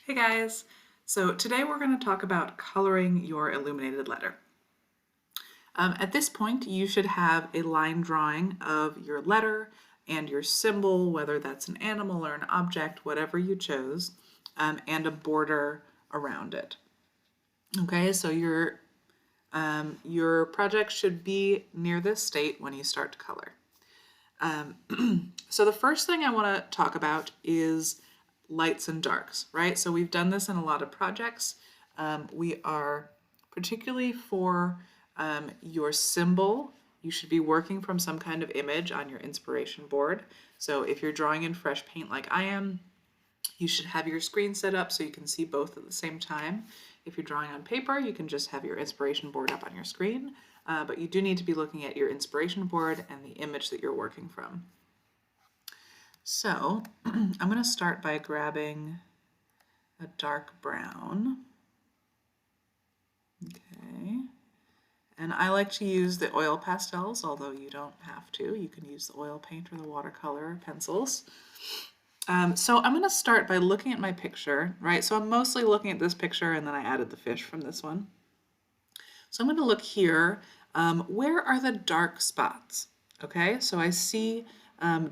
Hey guys! So today we're going to talk about coloring your illuminated letter. At this point, you should have a line drawing of your letter and your symbol, whether that's an animal or an object, whatever you chose, and a border around it. Okay, so your project should be near this state when you start to color. So the first thing I want to talk about is lights and darks, right? So we've done this in a lot of projects. We are particularly for your symbol, you should be working from some kind of image on your inspiration board. So if you're drawing in fresh paint like I am, you should have your screen set up so you can see both at the same time. If you're drawing on paper, you can just have your inspiration board up on your screen, but you do need to be looking at your inspiration board and the image that you're working from. So I'm going to start by grabbing a dark brown. Okay. And I like to use the oil pastels, although you don't have to. You can use the oil paint or the watercolor pencils. So I'm going to start by looking at my picture, right? So I'm mostly looking at this picture and then I added the fish from this one. So I'm going to look here. Where are the dark spots? Okay, so I see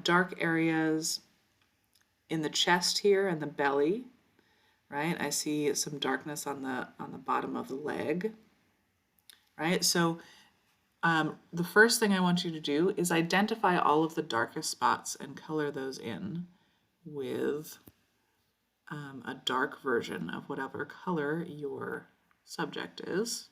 dark areas in the chest here and the belly, right? I see some darkness on the bottom of the leg, right? So the first thing I want you to do is identify all of the darkest spots and color those in with a dark version of whatever color your subject is.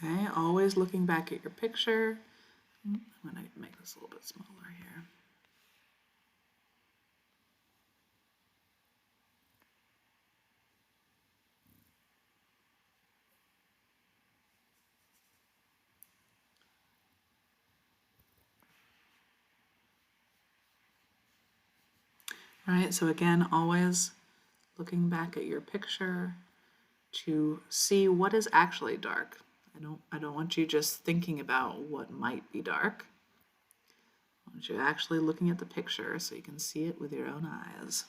Okay, always looking back at your picture. I'm going to make this a little bit smaller here. All right, so again, always looking back at your picture to see what is actually dark. I don't want you just thinking about what might be dark. I want you actually looking at the picture so you can see it with your own eyes.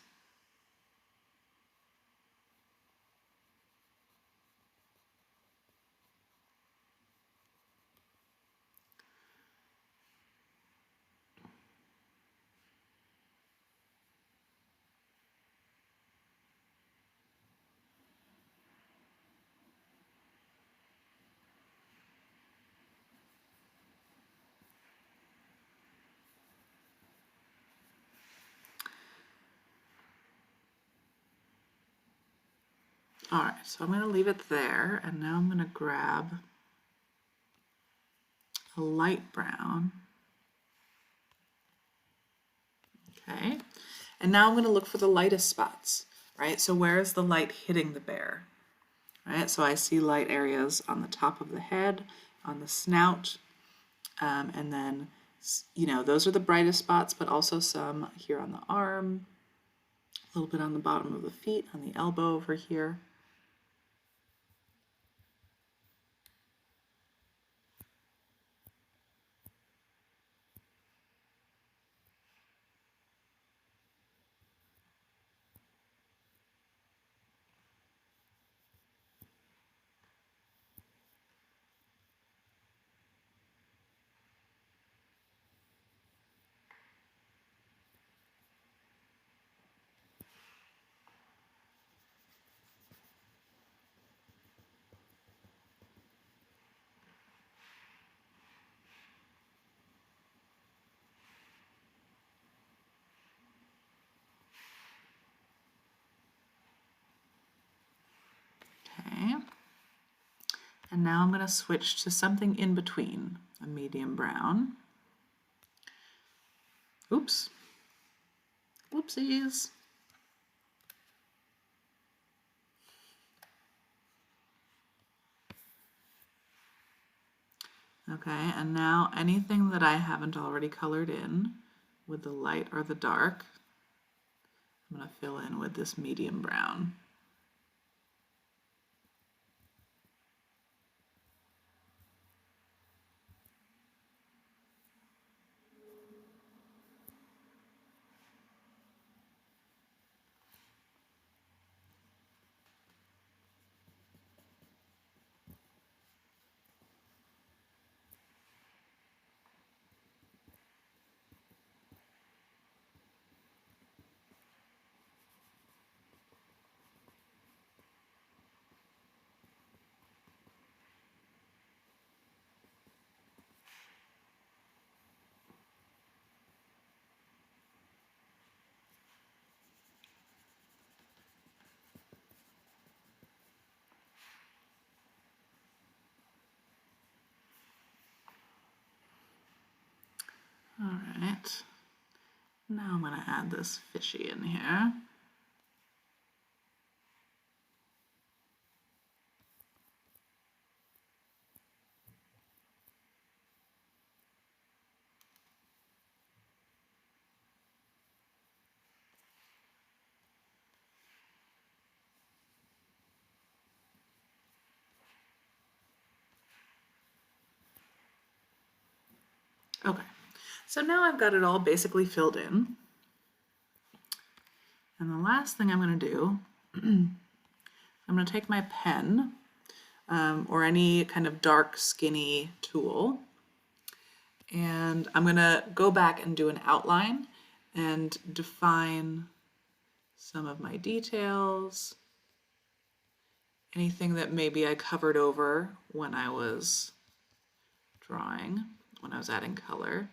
All right, so I'm going to leave it there, and now I'm going to grab a light brown. Okay, and now I'm going to look for the lightest spots, right? So where is the light hitting the bear? Right, so I see light areas on the top of the head, on the snout, and then, you know, those are the brightest spots, but also some here on the arm, a little bit on the bottom of the feet, on the elbow over here. Okay, and now I'm going to switch to something in between, a medium brown. Oops, whoopsies. Okay, and now anything that I haven't already colored in with the light or the dark, I'm going to fill in with this medium brown. All right, now I'm going to add this fishy in here. Okay, so now I've got it all basically filled in. And the last thing I'm going to do, I'm going to take my pen or any kind of dark, skinny tool, and I'm going to go back and do an outline and define some of my details, anything that maybe I covered over when I was drawing, when I was adding color.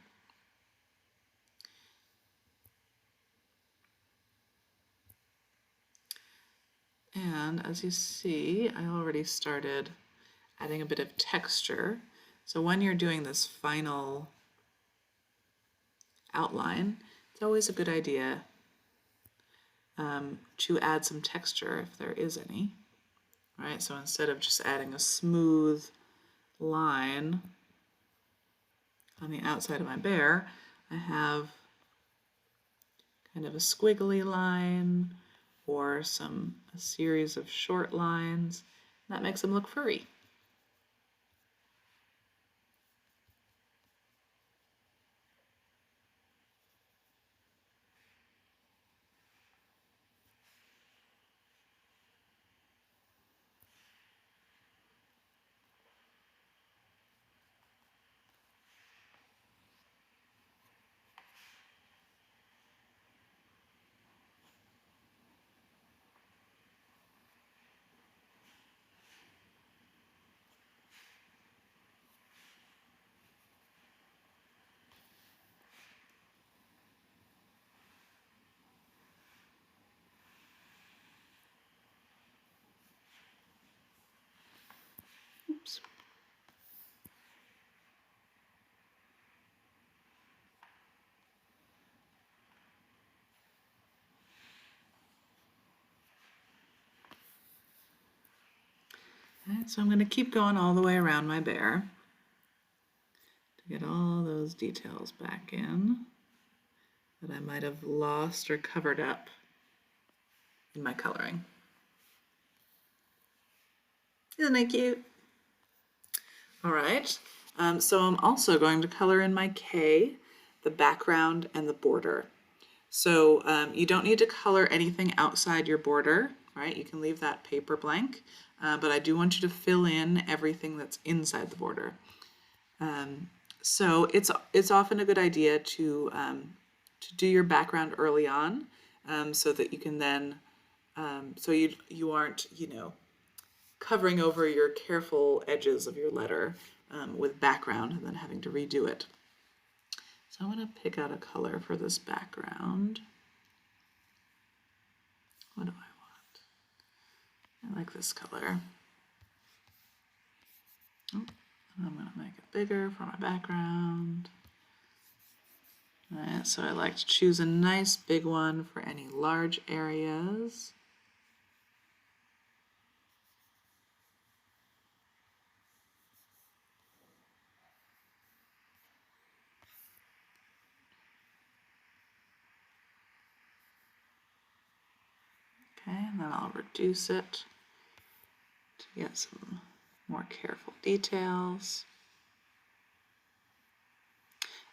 And as you see, I already started adding a bit of texture. So when you're doing this final outline, it's always a good idea to add some texture if there is any. Right, so instead of just adding a smooth line on the outside of my bear, I have kind of a squiggly line or a series of short lines. That makes them look furry. Oops. Right, so I'm going to keep going all the way around my bear to get all those details back in that I might have lost or covered up in my coloring. Isn't it cute? All right, so I'm also going to color in my K, the background, and the border. So you don't need to color anything outside your border, right? You can leave that paper blank, but I do want you to fill in everything that's inside the border. So it's often a good idea to do your background early on, so that you can then, so you aren't, covering over your careful edges of your letter with background and then having to redo it. So I'm going to pick out a color for this background. What do I want? I like this color. Oh, I'm going to make it bigger for my background. All right, so I like to choose a nice big one for any large areas. Okay, and then I'll reduce it to get some more careful details.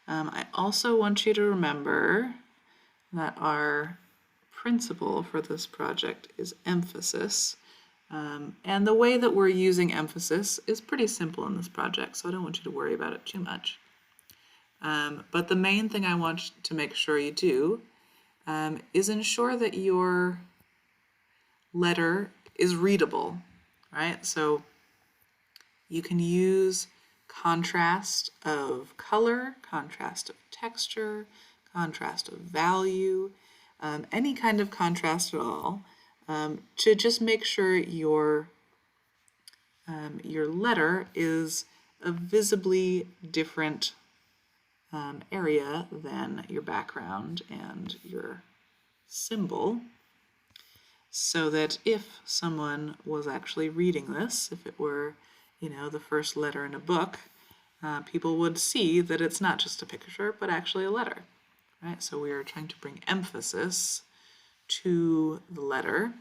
I also want you to remember that our principle for this project is emphasis. And the way that we're using emphasis is pretty simple in this project, so I don't want you to worry about it too much. But the main thing I want to make sure you do is ensure that your letter is readable, right? So you can use contrast of color, contrast of texture, contrast of value, any kind of contrast at all, to just make sure your letter is a visibly different area than your background and your symbol, so that if someone was actually reading this, if it were, the first letter in a book, people would see that it's not just a picture, but actually a letter, right? So we are trying to bring emphasis to the letter.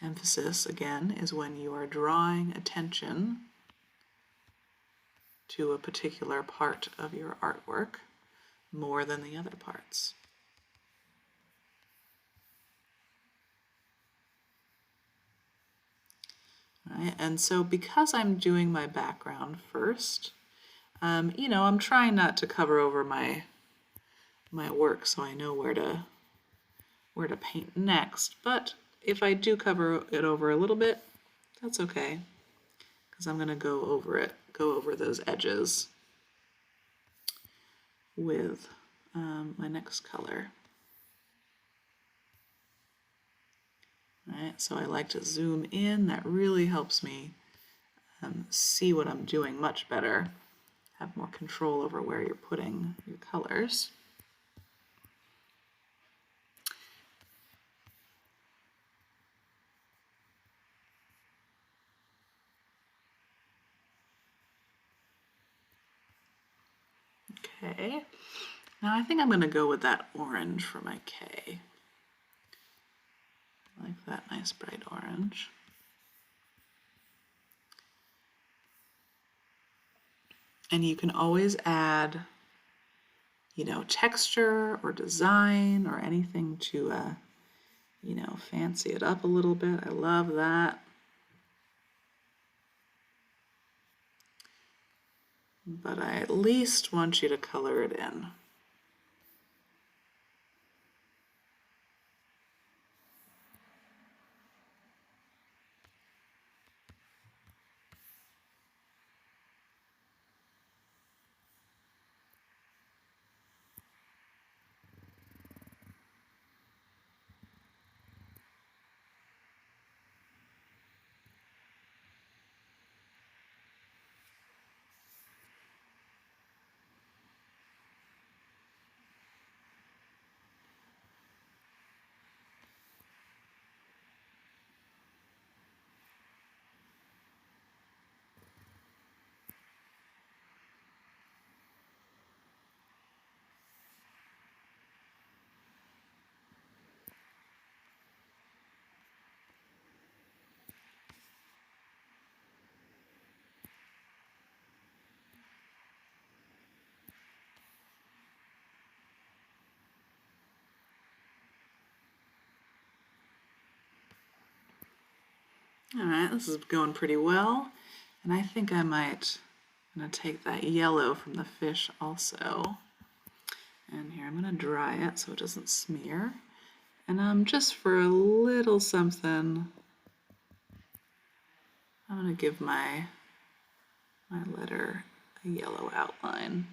Emphasis, again, is when you are drawing attention to a particular part of your artwork more than the other parts. Right? And so because I'm doing my background first, I'm trying not to cover over my work so I know where to paint next. But if I do cover it over a little bit, that's okay, because I'm going to go over those edges with my next color. Right, so I like to zoom in. That really helps me see what I'm doing much better, have more control over where you're putting your colors. Okay, now I think I'm going to go with that orange for my K. I like that nice bright orange. And you can always add, texture or design or anything to, fancy it up a little bit. I love that. But I at least want you to color it in. All right, this is going pretty well. And I think I'm going to take that yellow from the fish also. And here I'm going to dry it so it doesn't smear. And just for a little something, I'm going to give my letter a yellow outline.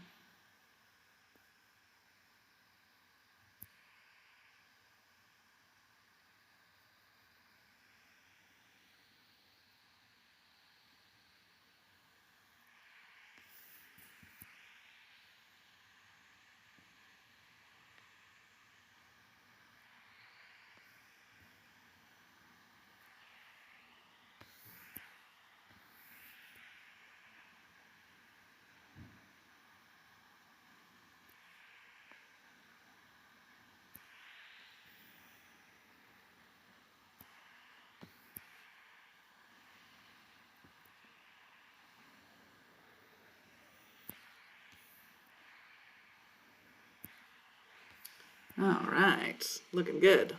All right, looking good.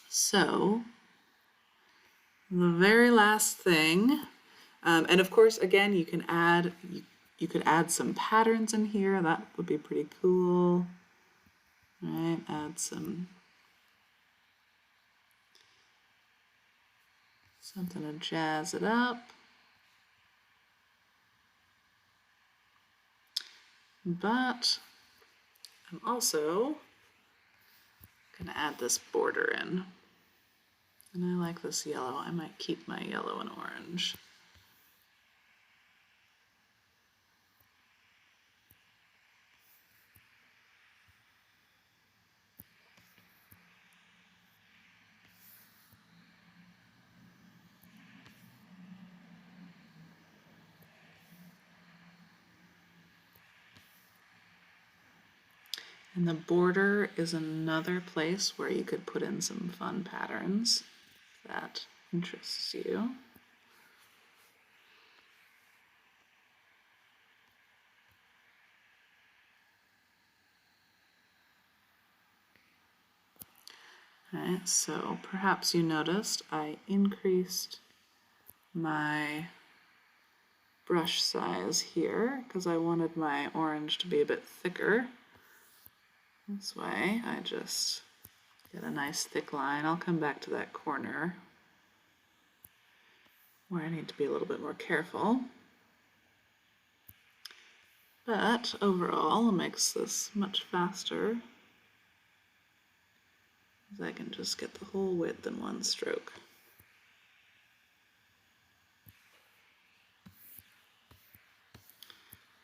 So the very last thing, and of course, again, you can add, you could add some patterns in here. That would be pretty cool. All right, add something to jazz it up. But I'm also going to add this border in. And I like this yellow. I might keep my yellow and orange. And the border is another place where you could put in some fun patterns if that interests you. Alright, so perhaps you noticed I increased my brush size here because I wanted my orange to be a bit thicker. This way I just get a nice thick line. I'll come back to that corner where I need to be a little bit more careful. But overall it makes this much faster as I can just get the whole width in one stroke.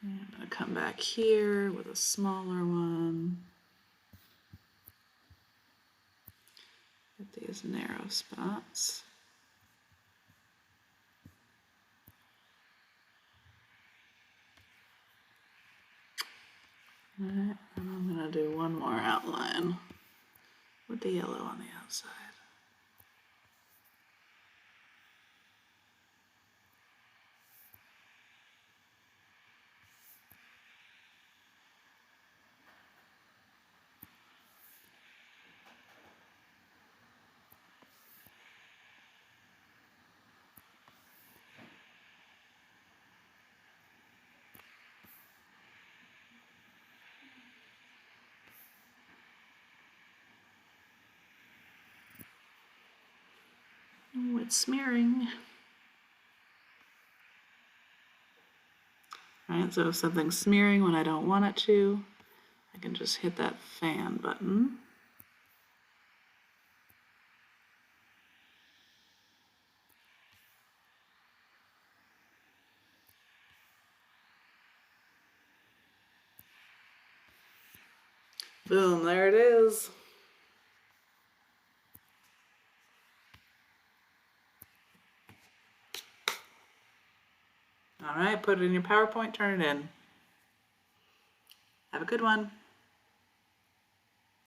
And I'm going to come back here with a smaller one. Get these narrow spots. Alright, and I'm going to do one more outline with the yellow on the outside. Oh, it's smearing. Alright, so if something's smearing when I don't want it to, I can just hit that fan button. Boom, there it is. All right, put it in your PowerPoint, turn it in. Have a good one.